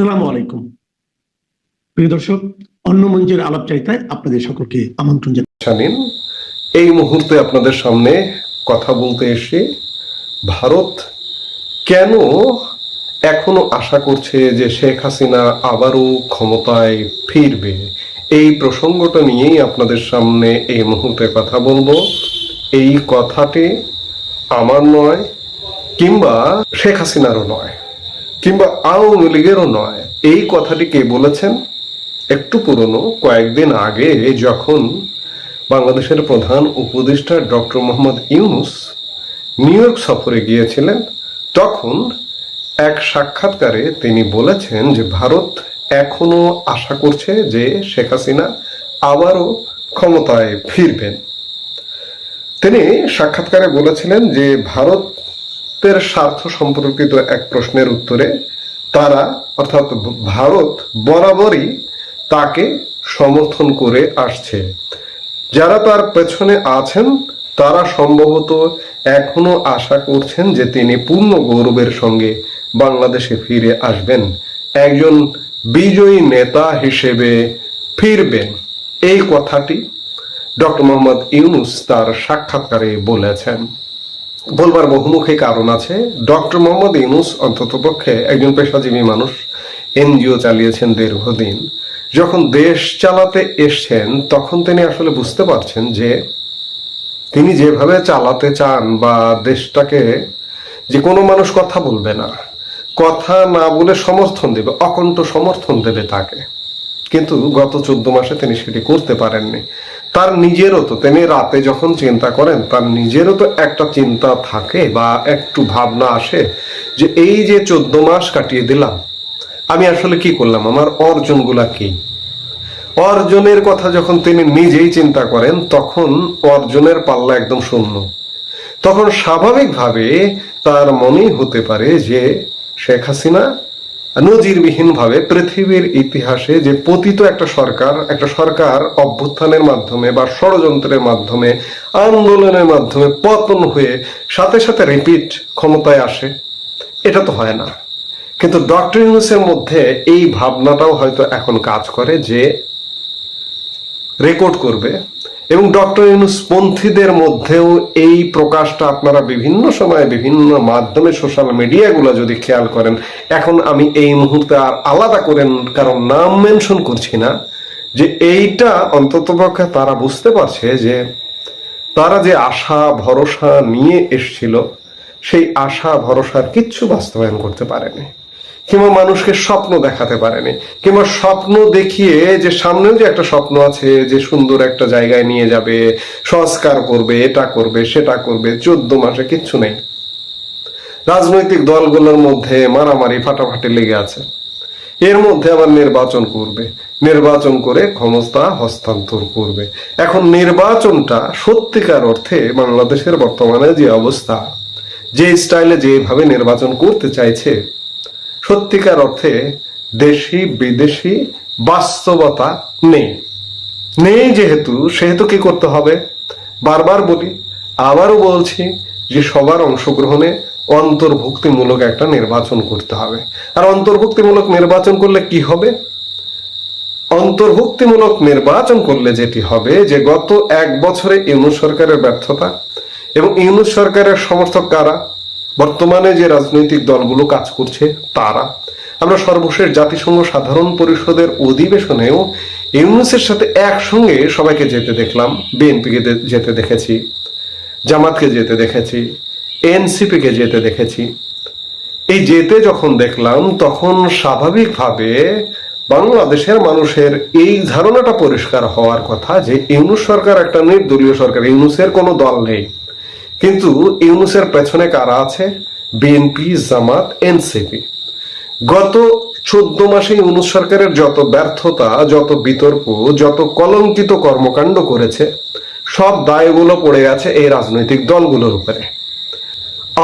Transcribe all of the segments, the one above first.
আসসালামু আলাইকুম প্রিয় দর্শক, অন্য মঞ্চের আলাপচারিতায় আপনাদের সকলকে আমন্ত্রণ জানেন। এই মুহূর্তে আপনাদের সামনে কথা বলতে এসে ভারত কেন এখনো আশা করছে যে শেখ হাসিনা আবারও ক্ষমতায় ফিরবে, এই প্রসঙ্গটা নিয়েই আপনাদের সামনে এই মুহূর্তে কথা বলবো। এই কথাটি আমার নয়, কিংবা শেখ হাসিনারও নয়, কিংবা আওয়ামী লীগেরও নয়। এই কথাটি কে বলেছেন? একটু পুরনো, কয়েকদিন আগে যখন বাংলাদেশের প্রধান উপদেষ্টা doctor Mohammad Yunus new York সফরে গিয়েছিলেন, তখন এক সাক্ষাৎকারে তিনি বলেছেন যে ভারত এখনো আশা করছে যে শেখ হাসিনা আবারও ক্ষমতায় ফিরবেন। তিনি সাক্ষাৎকারে বলেছিলেন যে ভারতের স্বার্থ সম্পর্কিত এক প্রশ্নের উত্তরে তারা, অর্থাৎ ভারত, বরাবরই তাকে সমর্থন করে আসছে। যারা তার পেছনে আছেন তারা সম্ভবত এখনো আশা করছেন যে তিনি পূর্ণ গৌরবের সঙ্গে বাংলাদেশে ফিরে আসবেন, একজন বিজয়ী নেতা হিসেবে ফিরবেন। এই কথাটি ডক্টর মোহাম্মদ ইউনূস তার সাক্ষাৎকারে বলেছেন। বলবার বহুমুখী কারণ আছে। ডক্টর মোহাম্মদ ইউনূস অন্ততপক্ষে একজন পেশাজীবী মানুষ, এনজিও চালিয়েছেন দীর্ঘদিন। যখন দেশ চালাতে এসছেন তখন তিনি আসলে বুঝতে পারছেন যে তিনি যেভাবে চালাতে চান বা দেশটাকে, যে কোনো মানুষ কথা বলবে না, কথা না বলে সমর্থন দেবে, অকণ্ঠ সমর্থন দেবে তাকে, কিন্তু গত 14 মাসে তিনি সেটি করতে পারেননি। তার নিজেরও তো, তিনি রাতে যখন চিন্তা করেন তার নিজেরও তো একটা চিন্তা থাকে বা একটু ভাবনা আসে যে এই যে 14 মাস কাটিয়ে দিলাম, আমি আসলে কি করলাম, আমার অর্জনগুলা কি। অর্জনের কথা যখন তিনি নিজেই চিন্তা করেন তখন অর্জনের পাল্লা একদম শূন্য। তখন স্বাভাবিকভাবে তার মনেই হতে পারে যে শেখ হাসিনা নজিরবিহীন ভাবে পৃথিবীর ইতিহাসে যে পতিত একটা সরকার অভ্যুত্থানের মাধ্যমে বা ষড়যন্ত্রের মাধ্যমে, আন্দোলনের মাধ্যমে পতন হয়ে সাথে সাথে রিপিট ক্ষমতায় আসে, এটা তো হয় না। কিন্তু ডক্টর ইউনূসের মধ্যে এই ভাবনাটাও হয়তো এখন কাজ করে যে রেকর্ড করবে। এবং ডক্টর ইউনূস পন্থীদের মধ্যেও এই প্রকাশটা আপনারা বিভিন্ন সময়ে বিভিন্ন মাধ্যমে, সোশ্যাল মিডিয়াগুলো যদি খেয়াল করেন, এখন আমি এই মুহূর্তে আর আলাদা করেন কারণ নাম মেনশন করছি না, যে এইটা অন্ততপক্ষে তারা বুঝতে পারছে যে তারা যে আশা ভরসা নিয়ে এসছিল সেই আশা ভরসার কিচ্ছু বাস্তবায়ন করতে পারেনি, কিংবা মানুষকে স্বপ্ন দেখাতে পারেনি, কিংবা স্বপ্ন দেখিয়ে যে সামনেও যে একটা স্বপ্ন আছে যে সুন্দর একটা জায়গায় নিয়ে যাবে, সংস্কার করবে, এটা করবে, সেটা করবে, 14 মাসে কিচ্ছু নেই। রাজনৈতিক দলগুলোর মধ্যে মারামারি ফাটাফাটি লেগে আছে, এর মধ্যে আবার নির্বাচন করবে, নির্বাচন করে ক্ষমতা হস্তান্তর করবে। এখন নির্বাচনটা সত্যিকার অর্থে বাংলাদেশের বর্তমানে যে অবস্থা, যে স্টাইলে যেভাবে নির্বাচন করতে চাইছে, সত্যিকার অর্থে দেশি বিদেশি বাস্তবতা নেই সেহেতু কি করতে হবে? বারবার বলি, আবারও বলছি যে সবার অংশগ্রহণে অন্তর্ভুক্তিমূলক একটা নির্বাচন করতে হবে। আর অন্তর্ভুক্তিমূলক নির্বাচন করলে কি হবে? অন্তর্ভুক্তিমূলক নির্বাচন করলে যেটি হবে যে গত 1 বছরে ইউনূস সরকারের ব্যর্থতা এবং ইউনূস সরকারের সমর্থক কারা, বর্তমানে যে রাজনৈতিক দলগুলো কাজ করছে তারা। আমরা সর্বশেষ জাতিসংঘ সাধারণ পরিষদের অধিবেশনেও ইউনূসের সাথে একসঙ্গে সবাইকে যেতে দেখলাম। বিএনপিকে যেতে দেখেছি, জামাতকে যেতে দেখেছি, এনসিপিকে যেতে দেখেছি। এই যেতে যখন দেখলাম তখন স্বাভাবিকভাবে বাংলাদেশের মানুষের এই ধারণাটা পরিষ্কার হওয়ার কথা যে ইউনূস সরকার একটা নির্দলীয় সরকার, ইউনূসের কোনো দল নেই, কিন্তু ইউনূসের পেছনে কারা আছে? বিএনপি, জামাত, এনসিপি। গত 14 মাসে ইউনূস সরকারের যত ব্যর্থতা, যত বিতর্ক, যত কলঙ্কিত কর্মকাণ্ড করেছে, সব দায়গুলো পড়ে গেছে এই রাজনৈতিক দলগুলোর উপরে।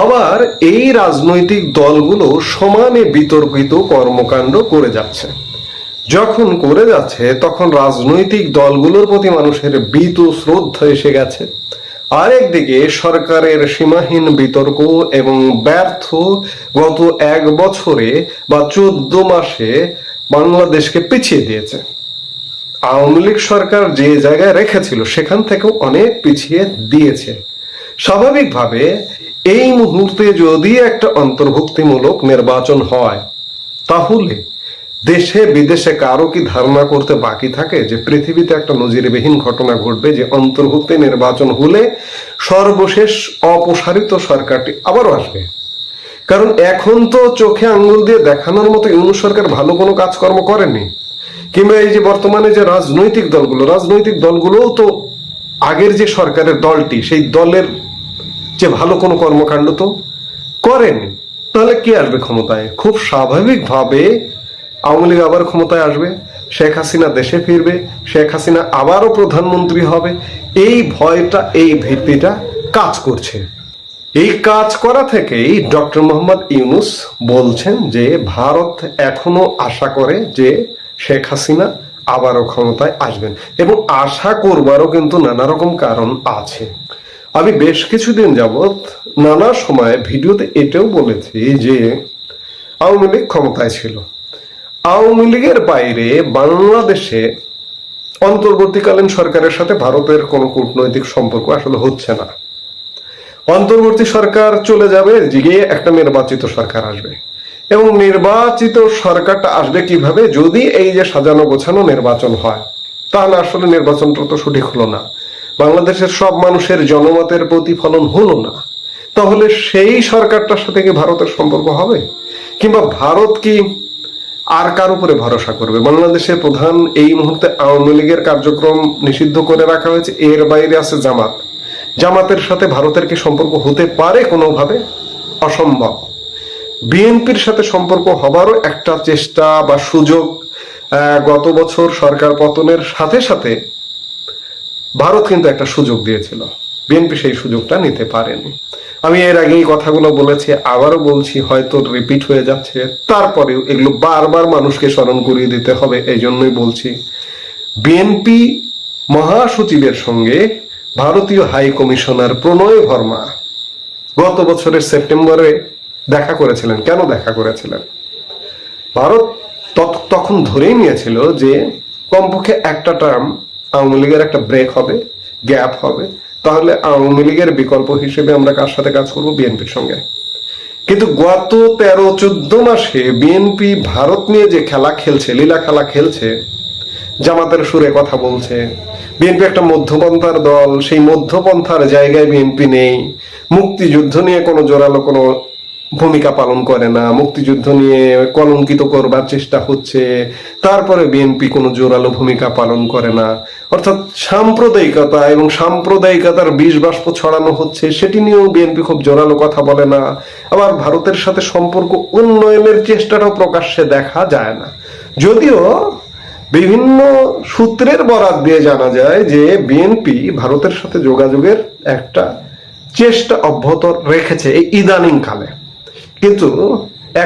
আবার এই রাজনৈতিক দলগুলো সমানে বিতর্কিত কর্মকাণ্ড করে যাচ্ছে। যখন করে যাচ্ছে তখন রাজনৈতিক দলগুলোর প্রতি মানুষের বীত শ্রদ্ধা এসে গেছে। আরেকদিকে সরকারের সীমাহীন বিতর্ক এবং ব্যর্থ গত 1 বছরে বা 14 মাসে বাংলাদেশকে পিছিয়ে দিয়েছে। আওয়ামী লীগ সরকার যে জায়গায় রেখেছিল সেখান থেকেও অনেক পিছিয়ে দিয়েছে। স্বাভাবিকভাবে এই মুহূর্তে যদি একটা অন্তর্ভুক্তিমূলক নির্বাচন হয়, তাহলে দেশে বিদেশে কারো কি ধারণা করতে বাকি থাকে যে পৃথিবীতে একটা নজিরবিহীন ঘটনা ঘটবে যে অন্তর্ভুক্তি নির্বাচন হলে সর্বশেষ অপসারিত সরকারটি আবারও আসবে? কারণ এখন তো চোখে আঙ্গুল দিয়ে দেখানোর মতো ইউনূস সরকার ভালো কোনো কাজকর্ম করেনি। কিংবা এই যে বর্তমানে যে রাজনৈতিক দলগুলোও তো আগের যে সরকারের দলটি সেই দলের যে ভালো কোনো কর্মকাণ্ড তো করেনি। তাহলে কি আসবে ক্ষমতায়? খুব স্বাভাবিকভাবে আওয়ামী লীগ আবার ক্ষমতায় আসবে, শেখ হাসিনা দেশে ফিরবে, শেখ হাসিনা আবারও প্রধানমন্ত্রী হবে। এই ভয়টা, এই ভীতিটা কাজ করছে। এই কাজ করা থেকেই ডক্টর মোহাম্মদ ইউনূস বলছেন যে ভারত এখনো আশা করে যে শেখ হাসিনা আবারও ক্ষমতায় আসবেন, এবং আশা করবারও কিন্তু নানা রকম কারণ আছে। আমি বেশ কিছুদিন যাবৎ নানা সময় ভিডিওতে এটাও বলেছি যে আওয়ামী লীগ ক্ষমতায় ছিল, আওয়ামী লীগের বাইরে বাংলাদেশে অন্তর্বর্তীকালীন সরকারের সাথে ভারতের কোনো কূটনৈতিক সম্পর্ক আসলে হচ্ছে না। অন্তর্বর্তী সরকার চলে যাবে, গিয়ে একটা নির্বাচিত সরকার আসবে, এবং নির্বাচিত সরকারটা আসবে কিভাবে? যদি এই যে সাজানো গোছানো নির্বাচন হয়, তাহলে আসলে নির্বাচনটা তো সঠিক হলো না, বাংলাদেশের সব মানুষের জনমতের প্রতিফলন হলো না। তাহলে সেই সরকারটার সাথে কি ভারতের সম্পর্ক হবে? কিংবা ভারত কি আর কার উপরে ভরসা করবে? বাংলাদেশের প্রধান এই মুহূর্তে আওয়ামী লীগের কার্যক্রম নিষিদ্ধ করে রাখা হয়েছে, এর বাইরে আছে জামাত। জামাতের সাথে ভারতের কি সম্পর্ক হতে পারে? কোনোভাবে অসম্ভব। বিএনপির সাথে সম্পর্ক হবারও একটা চেষ্টা বা সুযোগ গত বছর সরকার পতনের সাথে সাথে ভারত কিন্তু একটা সুযোগ দিয়েছিল, বিএনপি সেই সুযোগটা নিতে পারেনি। আমি এর আগে এই কথাগুলো বলেছি, আবারও বলছি, হয়তো রিপিট হয়ে যাচ্ছে, তারপরেও এগুলো বারবার মানুষকে স্মরণ করিয়ে দিতে হবে। এই জন্যই বলছি, বিএনপি মহাসচিবের সঙ্গে ভারতীয় হাই কমিশনার প্রণয় ভার্মা গত বছরের সেপ্টেম্বরে দেখা করেছিলেন। কেন দেখা করেছিলেন? ভারত তখন ধরেই নিয়েছিল যে কমপক্ষে একটা টার্ম আওয়ামী লীগের একটা ব্রেক হবে, গ্যাপ হবে, তাহলে আওয়ামী লীগের বিকল্প হিসেবে আমরা কার সাথে কাজ করব? বিএনপির সঙ্গে। কিন্তু গত 13-14 মাসে বিএনপি ভারত নিয়ে যে খেলা খেলছে, লীলা খেলা খেলছে, জামাতের সুরে কথা বলছে, বিএনপি একটা মধ্যপন্থার দল, সেই মধ্যপন্থার জায়গায় বিএনপি নেই, মুক্তিযুদ্ধ নিয়ে কোনো জোরালো কোনো ভূমিকা পালন করে না, মুক্তিযুদ্ধ নিয়ে কলঙ্কিত করবার চেষ্টা হচ্ছে, তারপরে বিএনপি কোনো জোরালো ভূমিকা পালন করে না। অর্থাৎ সাম্প্রদায়িকতা এবং সাম্প্রদায়িকতার বিষ বাষ্প ছড়ানো হচ্ছে, সেটি নিয়েও বিএনপি খুব জোরালো কথা বলে না। আবার ভারতের সাথে সম্পর্ক উন্নয়নের চেষ্টাটাও প্রকাশ্যে দেখা যায় না। যদিও বিভিন্ন সূত্রের বরাত দিয়ে জানা যায় যে বিএনপি ভারতের সাথে যোগাযোগের একটা চেষ্টা অব্যাহত রেখেছে এই ইদানিং কালে। কিন্তু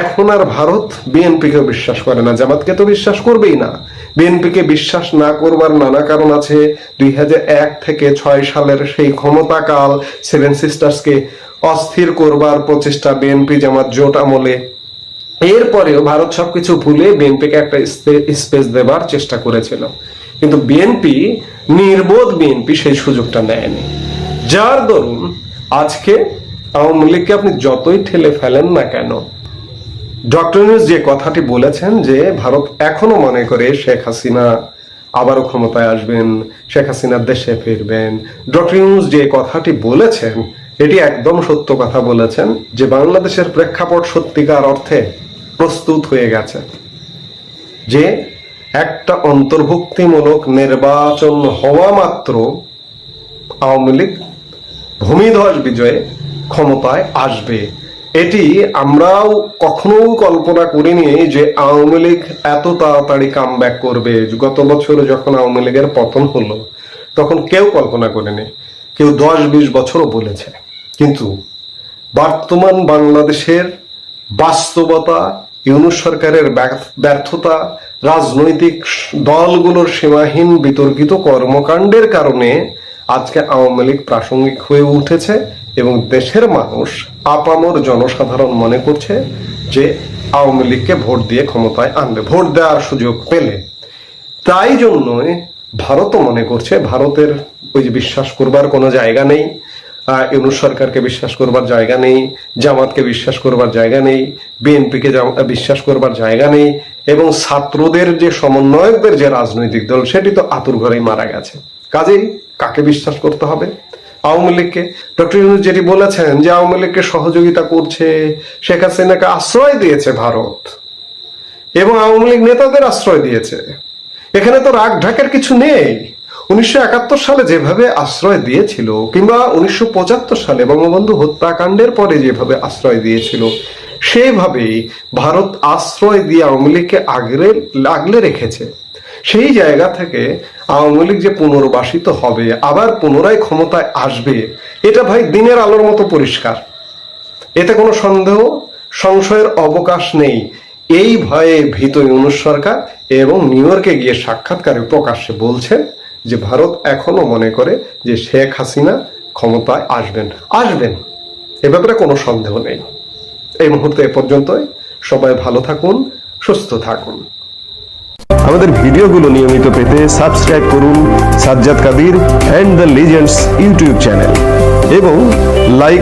এখন আর ভারত বিএনপিকে বিশ্বাস করে না, জামাতকে তো বিশ্বাস করবেই না। বিএনপিকে বিশ্বাস না করবার নানা কারণ আছে। 2001 থেকে 6 সালের সেই ক্ষমতাকাল, 7 সিস্টার্সকে অস্থির করবার প্রচেষ্টা বিএনপি জামাত জোট আমলে, এরপরেও ভারত সবকিছু ভুলে বিএনপিকে একটা স্পেস দেবার চেষ্টা করেছিল। কিন্তু বিএনপি, নির্বোধ বিএনপি সেই সুযোগটা নেয়নি, যার দরুন আজকে আওয়ামী লীগকে আপনি যতই ঠেলে ফেলেন না কেন, ডক্টর ইউনূস যে কথাটি বলেছেন যে ভারত এখনো মনে করে শেখ হাসিনা আবারও ক্ষমতায় আসবেন, শেখ হাসিনা দেশে ফিরবেন, ডক্টর ইউনূস যে কথাটি বলেছেন এটি একদম সত্য কথা বলেছেন যে বাংলাদেশের প্রেক্ষাপট সত্যিকার অর্থে প্রস্তুত হয়ে গেছে, যে একটা অন্তর্ভুক্তিমূলক নির্বাচন হওয়া মাত্র আওয়ামী লীগ ভূমিধস বিজয়ে ক্ষমতায় আসবে। এটি আমরাও কখনো কল্পনা করিনি যে আওয়ামী লীগ এত তাড়াতাড়ি কামব্যাক করবে। গত বছর যখন আওয়ামী লীগের পতন হলো তখন কেউ কল্পনা করেনি, কেউ 10-20 বছরও বলেছে। কিন্তু বর্তমান বাংলাদেশের বাস্তবতা, ইউনূস সরকারের ব্যর্থতা, রাজনৈতিক দলগুলোর সীমাহীন বিতর্কিত কর্মকাণ্ডের কারণে আজকে আওয়ামী লীগ প্রাসঙ্গিক হয়ে উঠেছে এবং দেশের মানুষ আপামর জনসাধারণ মনে করছে যে আওয়ামী লীগকে ভোট দিয়ে ক্ষমতায় আনবে, ভোট দেওয়ার সুযোগ পেলে। তাই জন্যই ভারতও মনে করছে ভারতের ওই যে বিশ্বাস করবার কোনো জায়গা নেই, ইউনূস সরকারকে বিশ্বাস করবার জায়গা নেই, জামাতকে বিশ্বাস করবার জায়গা নেই, বিএনপিকে বিশ্বাস করবার জায়গা নেই, এবং ছাত্রদের যে সমন্বয়কদের যে রাজনৈতিক দল সেটি তো আতুর ঘরেই মারা গেছে। কাজেই কাকে বিশ্বাস করতে হবে? আওয়ামী লীগকে। ডক্টর ইউনূস যেটি বলেছেন যে আওয়ামী লীগকে সহযোগিতা করছে, শেখ হাসিনাকে আশ্রয় দিয়েছে ভারত এবং আওয়ামী লীগ নেতাদের আশ্রয় দিয়েছে, এখানে তো রাগ ঢাকের কিছু নেই। 1971 সালে যেভাবে আশ্রয় দিয়েছিল, কিংবা 1975 সালে বঙ্গবন্ধু হত্যাকাণ্ডের পরে যেভাবে আশ্রয় দিয়েছিল, সেইভাবেই ভারত আশ্রয় দিয়ে আওয়ামী লীগকে আগলে রেখেছে। সেই জায়গা থেকে আওয়ামী লীগ যে পুনর্বাসিত হবে, আবার পুনরায় ক্ষমতায় আসবে, এটা ভাই দিনের আলোর মতো পরিষ্কার। এতে কোনো সন্দেহ সংশয়ের অবকাশ নেই। এই ভয়ে ভীত ইউনূস সরকার এবং নিউ ইয়র্কে গিয়ে সাক্ষাৎকারে প্রকাশ্যে বলছেন যে ভারত এখনো মনে করে যে শেখ হাসিনা ক্ষমতায় আসবেন। এ ব্যাপারে কোনো সন্দেহ নেই। এই মুহূর্তে এ পর্যন্তই। সবাই ভালো থাকুন, সুস্থ থাকুন। আমাদের ভিডিওগুলো নিয়মিত পেতে সাবস্ক্রাইব করুন Sajjad Kadir and the legends YouTube channel এবং লাইক